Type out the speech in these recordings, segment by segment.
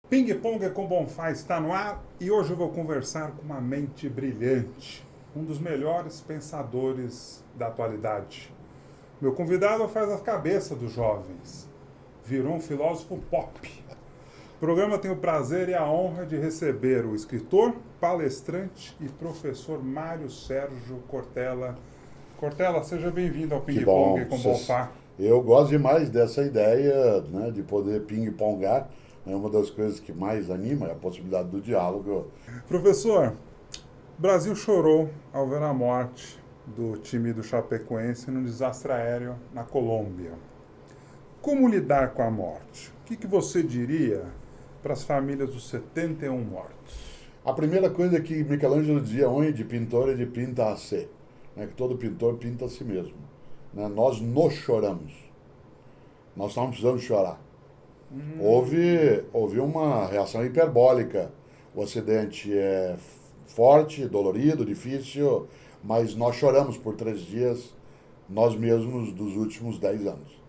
Ping Pong com Bonfá está no ar e hoje eu vou conversar com uma mente brilhante, um dos melhores pensadores da atualidade. Meu convidado faz a cabeça dos jovens, virou um filósofo pop. O programa tem o prazer e a honra de receber o escritor, palestrante e professor Mário Sérgio Cortella. Cortella, seja bem-vindo ao Ping Pong com Bonfá. Eu gosto demais dessa ideia, né, de poder ping-pongar. É uma das coisas que mais anima, é a possibilidade do diálogo. Professor, o Brasil chorou ao ver a morte do time do Chapecoense num desastre aéreo na Colômbia. Como lidar com a morte? O que você diria para as famílias dos 71 mortos? A primeira coisa é que Michelangelo dizia, unha de pintor é de pinta a se, né, que todo pintor pinta a si mesmo. Né? Nós nos choramos. Nós não precisamos chorar. Houve uma reação hiperbólica. O acidente é forte, dolorido, difícil, mas nós choramos por 3 dias, nós mesmos, dos últimos 10 anos.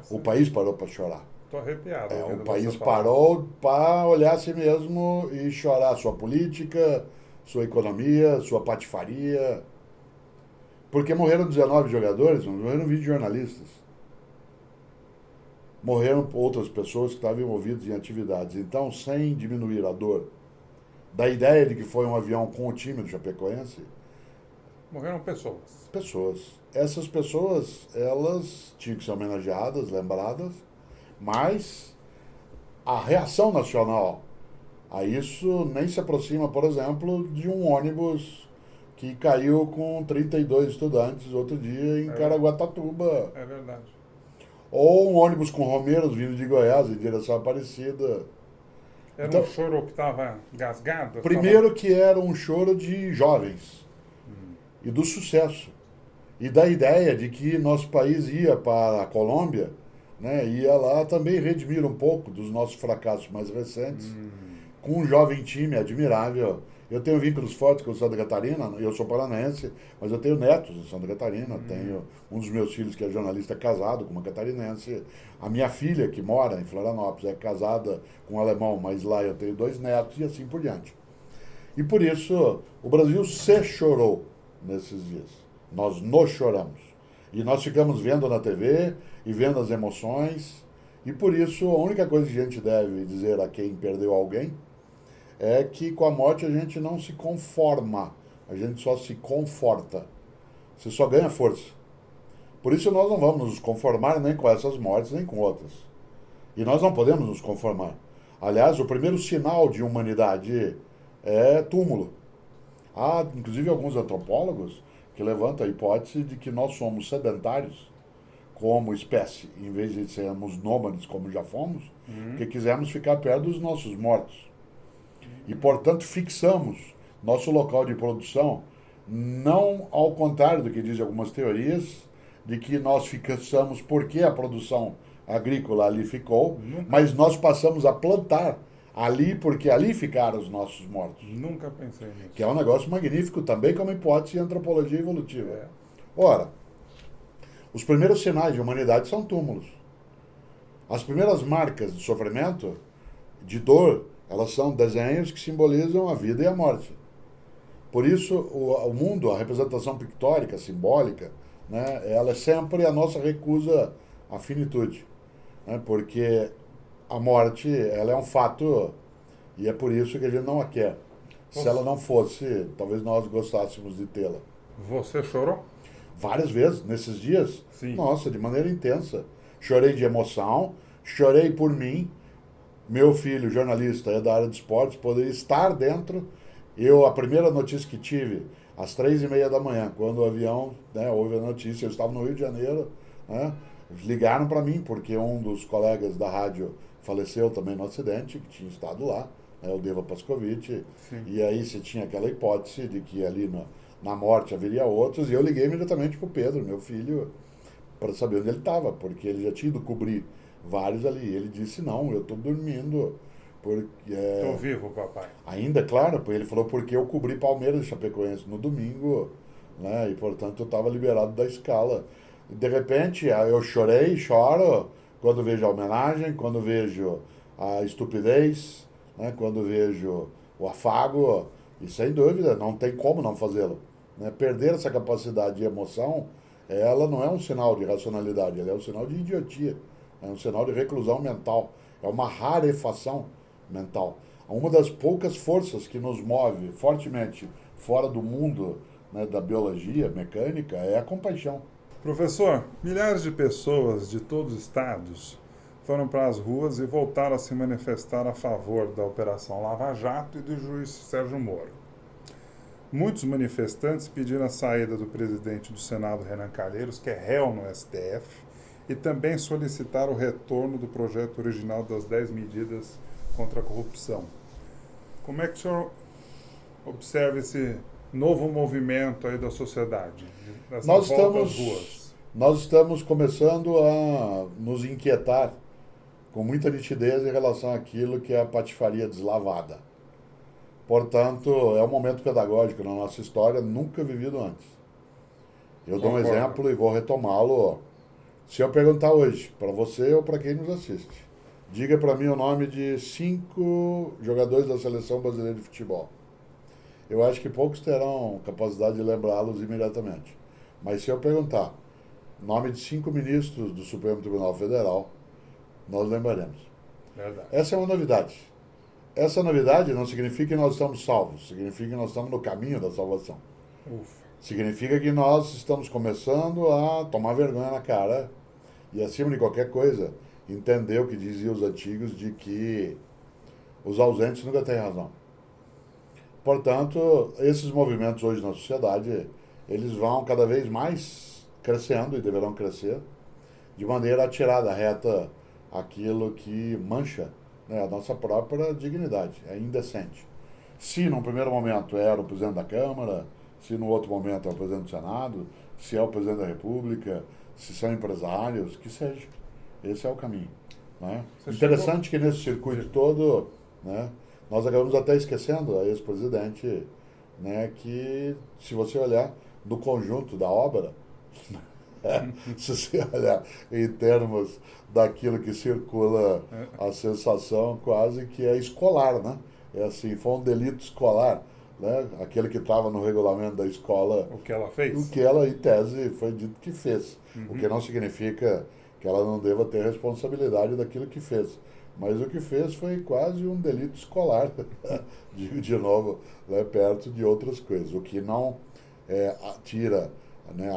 O país parou para chorar. Estou arrepiado. O país parou para olhar a si mesmo e chorar sua política, sua economia, sua patifaria. Porque morreram 19 jogadores, morreram 20 jornalistas. Morreram outras pessoas que estavam envolvidas em atividades. Então, sem diminuir a dor da ideia de que foi um avião com o time do Chapecoense... Morreram pessoas. Pessoas. Essas pessoas, elas tinham que ser homenageadas, lembradas, mas a reação nacional a isso nem se aproxima, por exemplo, de um ônibus que caiu com 32 estudantes outro dia em Caraguatatuba. É verdade. Ou um ônibus com romeiros vindo de Goiás em direção à Aparecida. Era então, um choro que estava engasgado? Primeiro que era um choro de jovens. E do sucesso. E da ideia de que nosso país ia para a Colômbia, né, ia lá também redimir um pouco dos nossos fracassos mais recentes, com um jovem time admirável. Eu tenho vínculos fortes com Santa Catarina, eu sou paranaense, mas eu tenho netos em Santa Catarina, tenho um dos meus filhos que é jornalista casado com uma catarinense, a minha filha que mora em Florianópolis é casada com um alemão, mas lá eu tenho 2 netos e assim por diante. E por isso o Brasil se chorou nesses dias, nós nos choramos. E nós ficamos vendo na TV e vendo as emoções, e por isso a única coisa que a gente deve dizer a quem perdeu alguém é que com a morte a gente não se conforma, a gente só se conforta. Você só ganha força. Por isso nós não vamos nos conformar nem com essas mortes, nem com outras. E nós não podemos nos conformar. Aliás, o primeiro sinal de humanidade é túmulo. Há, inclusive, alguns antropólogos que levantam a hipótese de que nós somos sedentários como espécie, em vez de sermos nômades como já fomos, porque quisermos ficar perto dos nossos mortos. E, portanto, fixamos nosso local de produção, não ao contrário do que dizem algumas teorias, de que nós fixamos porque a produção agrícola ali ficou, mas nós passamos a plantar ali porque ali ficaram os nossos mortos. Nunca pensei nisso. Que é um negócio magnífico também como hipótese em antropologia evolutiva. Ora, os primeiros sinais de humanidade são túmulos. As primeiras marcas de sofrimento, de dor, elas são desenhos que simbolizam a vida e a morte. Por isso, o mundo, a representação pictórica, simbólica, né, ela é sempre a nossa recusa à finitude. Né, porque a morte, ela é um fato e é por isso que a gente não a quer. Se ela não fosse, talvez nós gostássemos de tê-la. Você chorou? Várias vezes, nesses dias. Sim. Nossa, de maneira intensa. Chorei de emoção, chorei por mim. Meu filho, jornalista, é da área de esportes, poderia estar dentro. A primeira notícia que tive, às 3h30 da manhã, quando o avião, né, houve a notícia, eu estava no Rio de Janeiro, né, ligaram para mim, porque um dos colegas da rádio faleceu também no acidente, que tinha estado lá, né, o Deva Pascovitch, e aí se tinha aquela hipótese de que ali na morte haveria outros, e eu liguei imediatamente para o Pedro, meu filho, para saber onde ele estava, porque ele já tinha ido cobrir vários ali. Ele disse, não, eu estou dormindo Porque, Tô vivo, papai. ainda, claro, ele falou porque eu cobri Palmeiras e Chapecoense no domingo, né? E portanto eu estava liberado da escala. De repente, eu chorei, choro quando vejo a homenagem, quando vejo a estupidez, né? Quando vejo o afago, e sem dúvida, não tem como não fazê-lo. Né? Perder essa capacidade de emoção, ela não é um sinal de racionalidade, ela é um sinal de idiotia, é um sinal de reclusão mental, é uma rarefação mental. Uma das poucas forças que nos move fortemente fora do mundo, né, da biologia mecânica é a compaixão. Professor, milhares de pessoas de todos os estados foram para as ruas e voltaram a se manifestar a favor da Operação Lava Jato e do juiz Sérgio Moro. Muitos manifestantes pediram a saída do presidente do Senado, Renan Calheiros, que é réu no STF, e também solicitaram o retorno do projeto original das 10 medidas contra a corrupção. Como é que o senhor observa esse novo movimento aí da sociedade, dessa Nós volta às estamos, ruas? nós estamos começando a nos inquietar com muita nitidez em relação àquilo que é a patifaria deslavada. Portanto, é um momento pedagógico na nossa história nunca vivido antes. Eu dou um Concordo. exemplo e vou retomá-lo. Se eu perguntar hoje, para você ou para quem nos assiste, diga para mim o nome de 5 jogadores da seleção brasileira de futebol. Eu acho que poucos terão capacidade de lembrá-los imediatamente. Mas se eu perguntar o nome de 5 ministros do Supremo Tribunal Federal, nós lembraremos. Verdade. Essa é uma novidade. Essa novidade não significa que nós estamos salvos, significa que nós estamos no caminho da salvação. Ufa. Significa que nós estamos começando a tomar vergonha na cara e, acima de qualquer coisa, entender o que diziam os antigos de que os ausentes nunca têm razão. Portanto, esses movimentos hoje na sociedade, eles vão cada vez mais crescendo e deverão crescer, de maneira a tirar da reta aquilo que mancha, né, a nossa própria dignidade, é indecente. Se num primeiro momento era o presidente da Câmara, se no outro momento é o presidente do Senado, se é o presidente da República, se são empresários, que seja. Esse é o caminho. Né? Interessante que nesse circuito todo, né, nós acabamos até esquecendo a ex-presidente, né, que, se você olhar no conjunto da obra, se você olhar em termos daquilo que circula, a sensação quase que é escolar, né? É assim, foi um delito escolar, né? Aquele que estava no regulamento da escola, O que ela o fez? que ela, em tese, foi dito que fez. O que não significa que ela não deva ter responsabilidade daquilo que fez. Mas o que fez foi quase um delito escolar, digo de novo, né, perto de outras coisas. O que não tira, né,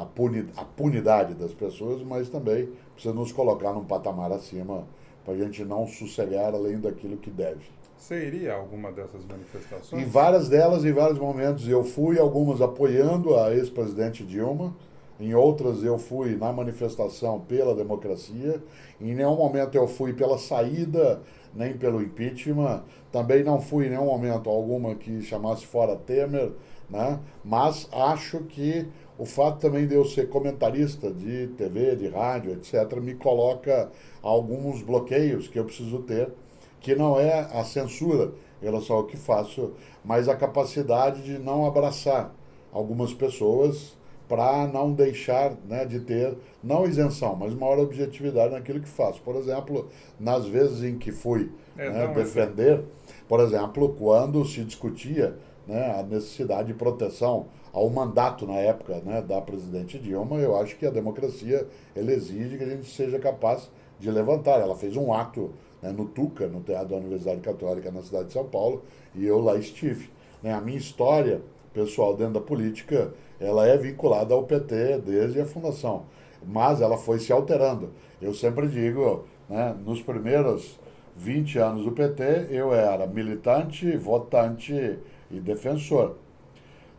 a punidade das pessoas, mas também precisa nos colocar num patamar acima para a gente não sossegar além daquilo que deve. Você iria a alguma dessas manifestações? Em várias delas, em vários momentos, eu fui, algumas apoiando a ex-presidente Dilma, em outras eu fui na manifestação pela democracia, em nenhum momento eu fui pela saída, nem pelo impeachment, também não fui em nenhum momento alguma que chamasse fora Temer, né? Mas acho que o fato também de eu ser comentarista de TV, de rádio, etc., me coloca alguns bloqueios que eu preciso ter, que não é a censura em relação ao que faço, mas a capacidade de não abraçar algumas pessoas para não deixar, né, de ter, não isenção, mas maior objetividade naquilo que faço. Por exemplo, nas vezes em que fui, né, defender, por exemplo, quando se discutia, né, a necessidade de proteção ao mandato na época, né, da presidente Dilma, eu acho que a democracia ela exige que a gente seja capaz de levantar. Ela fez um ato, né, no Tuca, no Teatro da Universidade Católica na cidade de São Paulo, e eu lá estive. Né, a minha história pessoal dentro da política, ela é vinculada ao PT desde a fundação, mas ela foi se alterando. Eu sempre digo, né, nos primeiros 20 anos do PT, eu era militante, votante e defensor.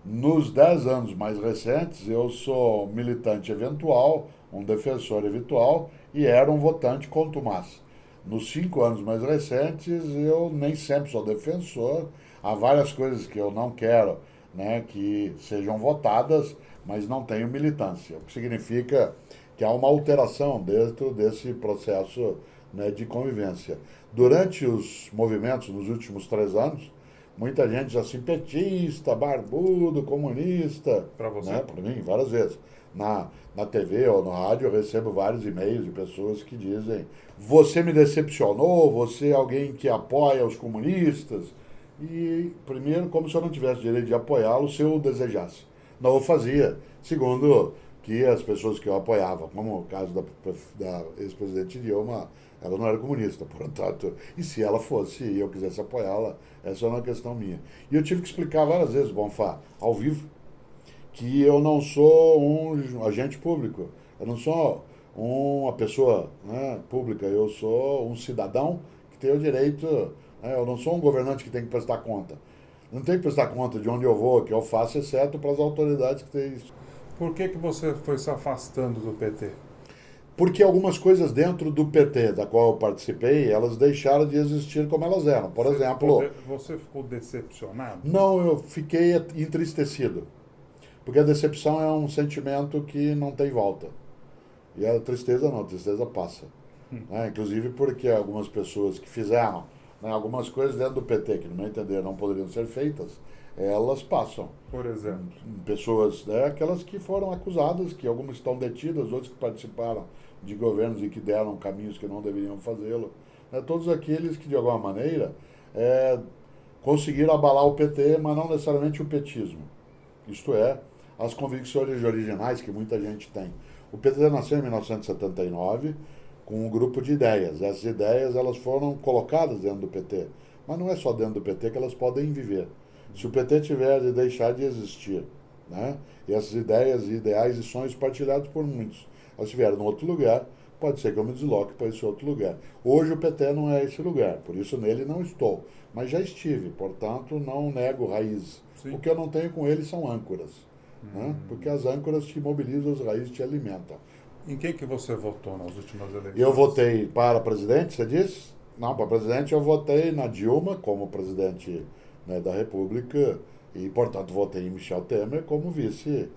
Nos 10 anos mais recentes, eu sou militante eventual, um defensor eventual e era um votante contumaz. Nos 5 anos mais recentes, eu nem sempre sou defensor. Há várias coisas que eu não quero, né, que sejam votadas, mas não tenho militância. O que significa que há uma alteração dentro desse processo né, de convivência. Durante os movimentos, nos últimos 3 anos, muita gente diz assim, petista, barbudo, comunista. Para você? Né, para mim, várias vezes. Na TV ou no rádio, eu recebo vários e-mails de pessoas que dizem: você me decepcionou, você é alguém que apoia os comunistas. E, primeiro, como se eu não tivesse direito de apoiá-lo se eu desejasse. Não o fazia. Segundo, que as pessoas que eu apoiava, como o caso da ex-presidente Dilma, ela não era comunista, portanto, e se ela fosse e eu quisesse apoiá-la, essa é uma questão minha. E eu tive que explicar várias vezes, Bonfá, ao vivo, que eu não sou um agente público, eu não sou uma pessoa, né, pública, eu sou um cidadão que tem o direito, né, eu não sou um governante que tem que prestar conta. Não tem que prestar conta de onde eu vou, o que eu faço, exceto para as autoridades que têm isso. Por que você foi se afastando do PT? Porque algumas coisas dentro do PT, da qual eu participei, elas deixaram de existir como elas eram. Por exemplo... Você ficou decepcionado? Não, eu fiquei entristecido. Porque a decepção é um sentimento que não tem volta. E a tristeza não, a tristeza passa. Né? Inclusive porque algumas pessoas que fizeram, né, algumas coisas dentro do PT, que no meu entender não poderiam ser feitas, elas passam. Por exemplo? Pessoas, né, aquelas que foram acusadas, que algumas estão detidas, outras que participaram de governos e que deram caminhos que não deveriam fazê-lo. Né, todos aqueles que, de alguma maneira, conseguiram abalar o PT, mas não necessariamente o petismo. Isto é, as convicções originais que muita gente tem. O PT nasceu em 1979 com um grupo de ideias. Essas ideias elas foram colocadas dentro do PT. Mas não é só dentro do PT que elas podem viver. Se o PT tiver de deixar de existir, né, e essas ideias, ideais e sonhos partilhados por muitos, elas estiverem em outro lugar, pode ser que eu me desloque para esse outro lugar. Hoje o PT não é esse lugar, por isso nele não estou. Mas já estive, portanto não nego raízes. Sim. O que eu não tenho com ele são âncoras. Né? Porque as âncoras te mobilizam, as raízes te alimentam. Em quem que você votou nas últimas eleições? Eu votei para presidente, você disse? Não, para presidente eu votei na Dilma como presidente, né, da República e, portanto, votei em Michel Temer como vice.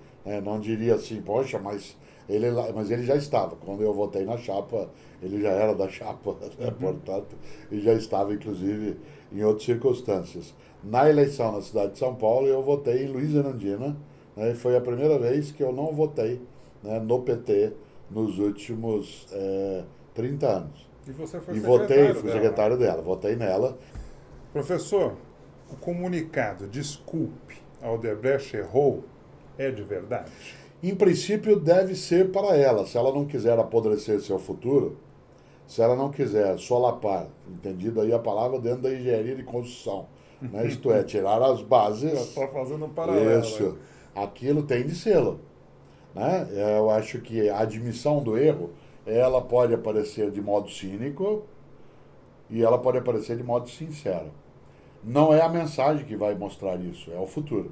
Não diria assim, poxa, mas ele já estava. Quando eu votei na chapa, ele já era da chapa, né? Portanto, e já estava, inclusive, em outras circunstâncias. Na eleição na cidade de São Paulo, eu votei em Luiz Erundina, né? Foi a primeira vez que eu não votei, né, no PT nos últimos 30 anos. E você foi fui secretário dela, votei nela. Professor, o comunicado "desculpe, a Odebrecht errou" é de verdade? Em princípio deve ser para ela, se ela não quiser apodrecer seu futuro, se ela não quiser solapar, entendido aí a palavra, dentro da engenharia de construção, né? Isto é, tirar as bases. Está fazendo um paralelo. Isso, aquilo tem de sê-lo. Né? Eu acho que a admissão do erro, ela pode aparecer de modo cínico e ela pode aparecer de modo sincero. Não é a mensagem que vai mostrar isso, é o futuro.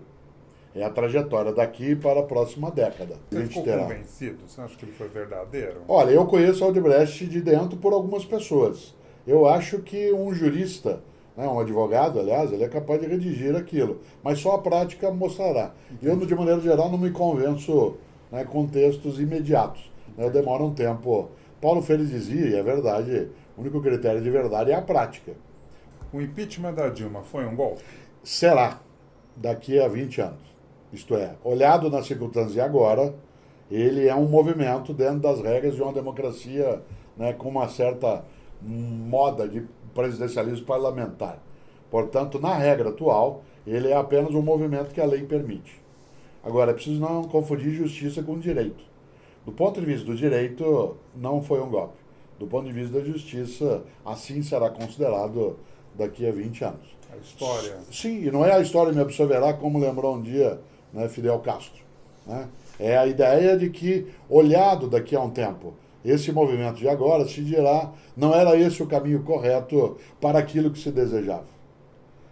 É a trajetória daqui para a próxima década. Você ficou convencido? Você acha que ele foi verdadeiro? Olha, eu conheço a Odebrecht de dentro por algumas pessoas. Eu acho que um jurista, né, um advogado, aliás, ele é capaz de redigir aquilo. Mas só a prática mostrará. Eu, de maneira geral, não me convenço, né, com textos imediatos. Eu demoro um tempo. Paulo Freire dizia, e é verdade, o único critério de verdade é a prática. O impeachment da Dilma foi um golpe? Será, daqui a 20 anos. Isto é, olhado na circunstância de agora, ele é um movimento dentro das regras de uma democracia, né, com uma certa moda de presidencialismo parlamentar. Portanto, na regra atual, ele é apenas um movimento que a lei permite. Agora, é preciso não confundir justiça com direito. Do ponto de vista do direito, não foi um golpe. Do ponto de vista da justiça, assim será considerado daqui a 20 anos. A história. Sim, e não é a história me absolverá, como lembrou um dia, né, Fidel Castro. Né? É a ideia de que, olhado daqui a um tempo, esse movimento de agora se dirá, não era esse o caminho correto para aquilo que se desejava.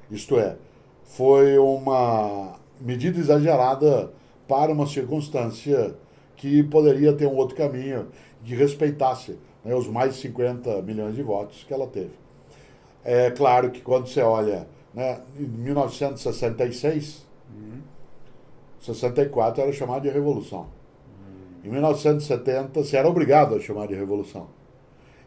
Isto é, foi uma medida exagerada para uma circunstância que poderia ter um outro caminho, que respeitasse, né, os mais de 50 milhões de votos que ela teve. É claro que quando você olha, né, em 1966, 64 era chamado de revolução. Em 1970, você era obrigado a chamar de revolução.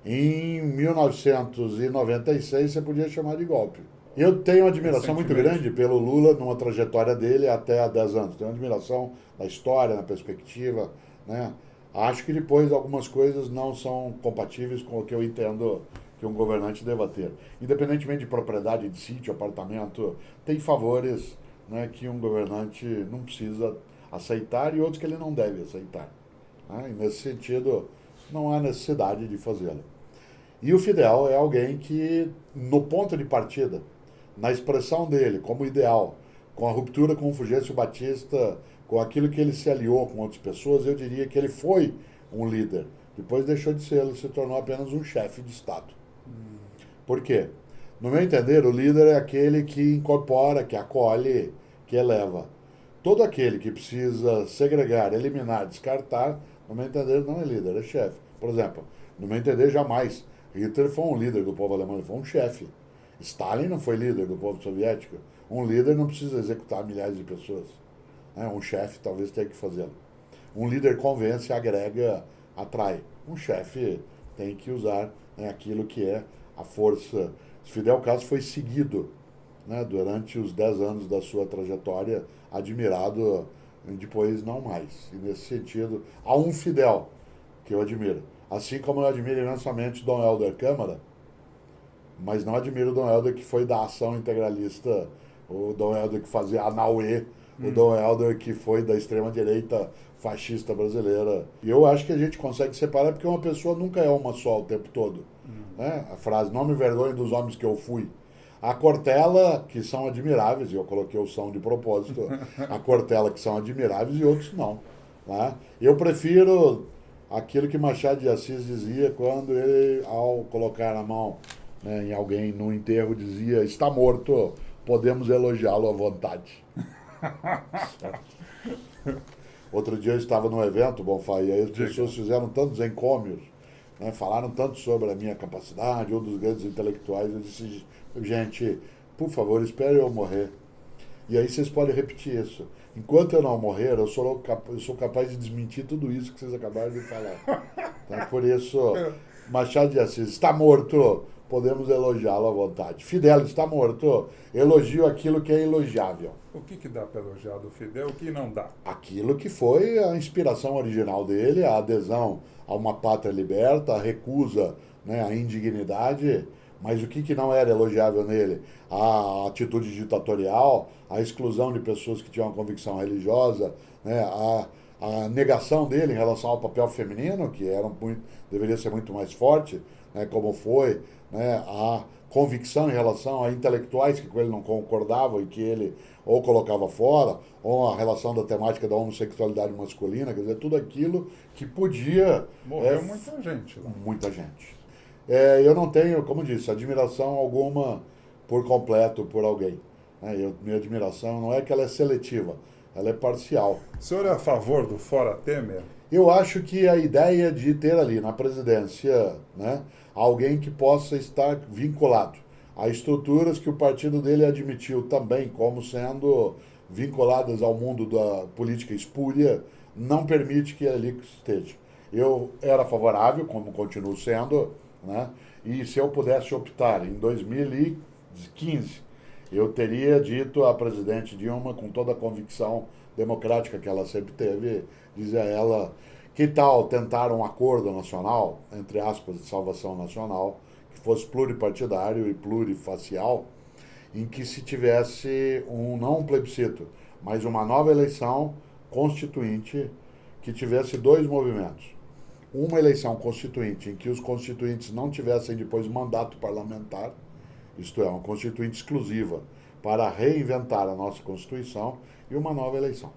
Em 1996 você podia chamar de golpe. Eu tenho uma admiração muito grande pelo Lula numa trajetória dele até há 10 anos. Tenho uma admiração na história, na perspectiva, né? Acho que depois algumas coisas não são compatíveis com o que eu entendo que um governante deva ter. Independentemente de propriedade de sítio, apartamento, tem favores, né, que um governante não precisa aceitar e outros que ele não deve aceitar, né? E nesse sentido, não há necessidade de fazê-lo. E o Fidel é alguém que, no ponto de partida, na expressão dele como ideal, com a ruptura com o Fulgêncio Batista, com aquilo que ele se aliou com outras pessoas, eu diria que ele foi um líder. Depois deixou de ser, ele se tornou apenas um chefe de Estado. Por quê? No meu entender, o líder é aquele que incorpora, que acolhe, que eleva. Todo aquele que precisa segregar, eliminar, descartar, no meu entender, não é líder, é chefe. Por exemplo, no meu entender, jamais Hitler foi um líder do povo alemão, ele foi um chefe. Stalin não foi líder do povo soviético. Um líder não precisa executar milhares de pessoas. Um chefe talvez tenha que fazê-lo. Um líder convence, agrega, atrai. Um chefe tem que usar, né, aquilo que é a força. Fidel Castro foi seguido, né, durante os 10 anos da sua trajetória, admirado, depois não mais. E nesse sentido, há um Fidel que eu admiro. Assim como eu admiro imensamente Dom Helder Câmara, mas não admiro o Dom Helder que foi da ação integralista, o Dom Helder que fazia a Naue, o Dom Helder que foi da extrema-direita fascista brasileira. E eu acho que a gente consegue separar porque uma pessoa nunca é uma só o tempo todo. Né? A frase, não me vergonhe dos homens que eu fui. A Cortella, que são admiráveis, e eu coloquei o som de propósito, a Cortella que são admiráveis e outros não. Né? Eu prefiro aquilo que Machado de Assis dizia quando ele, ao colocar a mão, né, em alguém no enterro, dizia, está morto, podemos elogiá-lo à vontade. Outro dia eu estava num evento, Bonfá, e aí as pessoas fizeram tantos encômios, né, falaram tanto sobre a minha capacidade, um dos grandes intelectuais. Eu disse, gente, por favor, espere eu morrer. E aí vocês podem repetir isso. Enquanto eu não morrer, eu sou capaz de desmentir tudo isso que vocês acabaram de falar. Então, por isso, Machado de Assis está morto, podemos elogiá-lo à vontade. Fidel está morto, elogio aquilo que é elogiável. O que dá para elogiar do Fidel, o que não dá? Aquilo que foi a inspiração original dele, a adesão a uma pátria liberta, a recusa, né, à indignidade. Mas o que não era elogiável nele? A atitude ditatorial, a exclusão de pessoas que tinham uma convicção religiosa, né, a negação dele em relação ao papel feminino, que deveria ser muito mais forte, né, como foi, né, a convicção em relação a intelectuais que com ele não concordavam e que ele ou colocava fora, ou a relação da temática da homossexualidade masculina, quer dizer, tudo aquilo que podia... Morreu muita gente lá. Muita gente. Eu não tenho, como disse, admiração alguma por completo por alguém. Minha admiração não é que ela é seletiva, ela é parcial. O senhor é a favor do Fora Temer? Eu acho que a ideia de ter ali na presidência, né, alguém que possa estar vinculado a estruturas que o partido dele admitiu também como sendo vinculadas ao mundo da política espúria, não permite que ali esteja. Eu era favorável, como continuo sendo, né, e se eu pudesse optar em 2015, eu teria dito à presidente Dilma, com toda a convicção democrática que ela sempre teve, dizer a ela, que tal tentar um acordo nacional, entre aspas, de salvação nacional, que fosse pluripartidário e plurifacial, em que se tivesse não um plebiscito, mas uma nova eleição constituinte que tivesse dois movimentos. Uma eleição constituinte em que os constituintes não tivessem depois mandato parlamentar, isto é, uma constituinte exclusiva para reinventar a nossa Constituição, e uma nova eleição.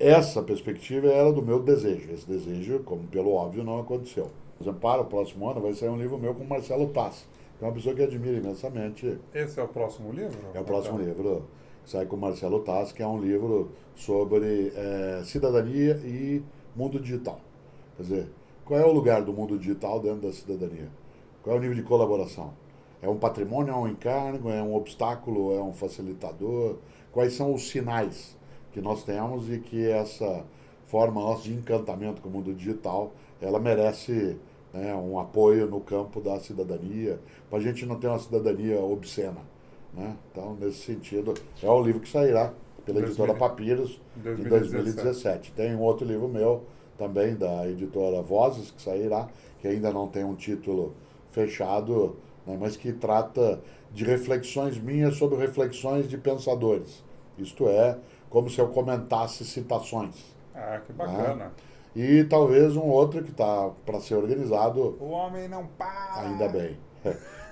Essa perspectiva era do meu desejo. Esse desejo, como pelo óbvio, não aconteceu. Por exemplo, para o próximo ano vai sair um livro meu com Marcelo Taz, que é uma pessoa que admiro imensamente. Esse é o próximo livro? É o próximo livro. Sai com Marcelo Taz, que é um livro sobre cidadania e mundo digital. Quer dizer, qual é o lugar do mundo digital dentro da cidadania? Qual é o nível de colaboração? É um patrimônio, é um encargo, é um obstáculo, é um facilitador? Quais são os sinais que nós temos e que essa forma nossa de encantamento com o mundo digital, ela merece né, um apoio no campo da cidadania, para a gente não ter uma cidadania obscena. Né? Então, nesse sentido, é o livro que sairá pela editora Papiros em 2017. Tem um outro livro meu, também da editora Vozes, que sairá, que ainda não tem um título fechado, né, mas que trata de reflexões minhas sobre reflexões de pensadores. Isto é, como se eu comentasse citações. Ah, que bacana. Né? E talvez um outro que está para ser organizado. O Homem Não Para! Ainda bem.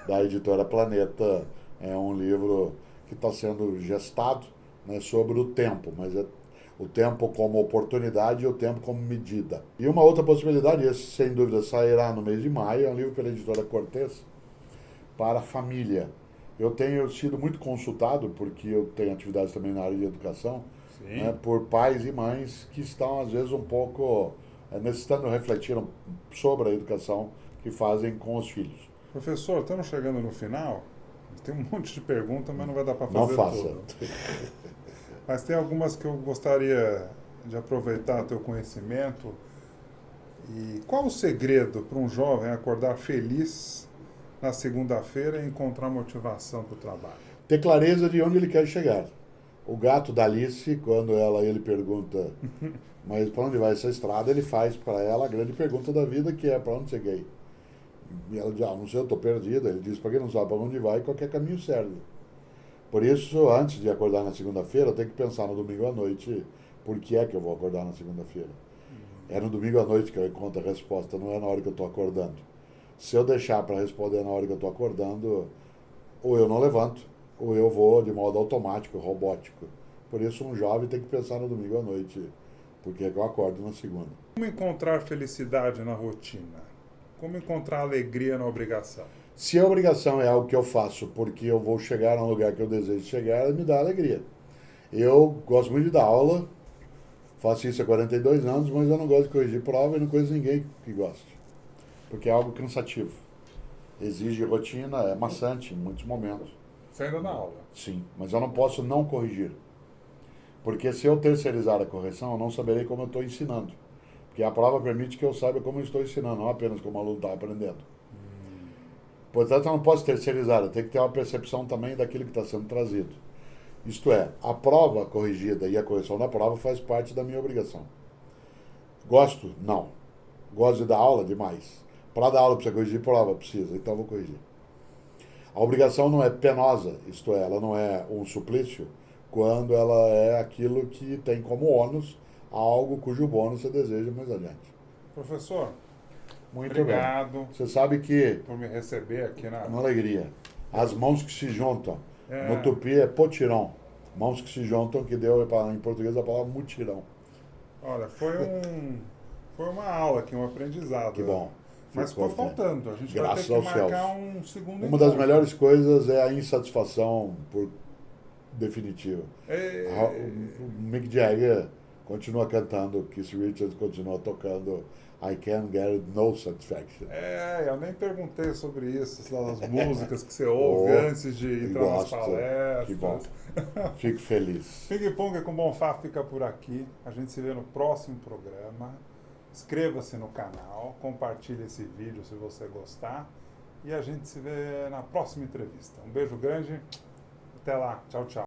Da editora Planeta. É um livro que está sendo gestado, né, sobre o tempo, mas é o tempo como oportunidade e o tempo como medida. E uma outra possibilidade, esse sem dúvida sairá no mês de maio, é um livro pela editora Cortez, para a família. Eu tenho sido muito consultado, porque eu tenho atividades também na área de educação, né, por pais e mães que estão, às vezes, um pouco necessitando refletir sobre a educação que fazem com os filhos. Professor, estamos chegando no final. Tem um monte de perguntas, mas não vai dar para fazer não faça. tudo. Mas tem algumas que eu gostaria de aproveitar teu conhecimento. E qual o segredo para um jovem acordar feliz na segunda-feira e encontrar motivação para o trabalho? Ter clareza de onde ele quer chegar. O gato da Alice, quando ele pergunta, mas para onde vai essa estrada, ele faz para ela a grande pergunta da vida, que é: para onde você quer ir? E ela diz: não sei, eu estou perdida. Ele diz: para quem não sabe para onde vai, qualquer caminho serve. Por isso, antes de acordar na segunda-feira, eu tenho que pensar no domingo à noite, por que é que eu vou acordar na segunda-feira. É no domingo à noite que eu encontro a resposta, não é na hora que eu estou acordando. Se eu deixar para responder na hora que eu estou acordando, ou eu não levanto, ou eu vou de modo automático, robótico. Por isso, um jovem tem que pensar no domingo à noite, porque é que eu acordo na segunda. Como encontrar felicidade na rotina? Como encontrar alegria na obrigação? Se a obrigação é algo que eu faço porque eu vou chegar a um lugar que eu desejo chegar, ela me dá alegria. Eu gosto muito de dar aula, faço isso há 42 anos, mas eu não gosto de corrigir prova e não conheço ninguém que goste. Porque é algo cansativo. Exige rotina, é maçante em muitos momentos. Você ainda dá aula? Sim, mas eu não posso não corrigir. Porque se eu terceirizar a correção, eu não saberei como eu estou ensinando. Porque a prova permite que eu saiba como eu estou ensinando, não apenas como o aluno está aprendendo. Portanto, eu não posso terceirizar, eu tenho que ter uma percepção também daquilo que está sendo trazido. Isto é, a prova corrigida e a correção da prova faz parte da minha obrigação. Gosto? Não. Gosto de dar aula? Demais. Para dar aula precisa corrigir prova? Precisa, então eu vou corrigir. A obrigação não é penosa, isto é, ela não é um suplício, quando ela é aquilo que tem como ônus algo cujo bônus você deseja mais adiante. Professor, muito obrigado. Bem. Você sabe que... por me receber aqui na... Uma alegria. As mãos que se juntam. No tupi é potirão. Mãos que se juntam, que deu em português a palavra mutirão. Olha, foi uma aula aqui, um aprendizado. Que bom. Mas ficou faltando. A gente Graças vai ter que aos marcar céus. um segundo Uma das melhores coisas é a insatisfação por definitiva. O Mick Jagger continua cantando, Keith Richards continua tocando I Can't Get No Satisfaction. Eu nem perguntei sobre isso, as músicas que você ouve antes de entrar nas palestras. Que bom. Fico feliz. Ping Pong com Bonfá fica por aqui. A gente se vê no próximo programa. Inscreva-se no canal, compartilhe esse vídeo se você gostar. E a gente se vê na próxima entrevista. Um beijo grande. Até lá. Tchau, tchau.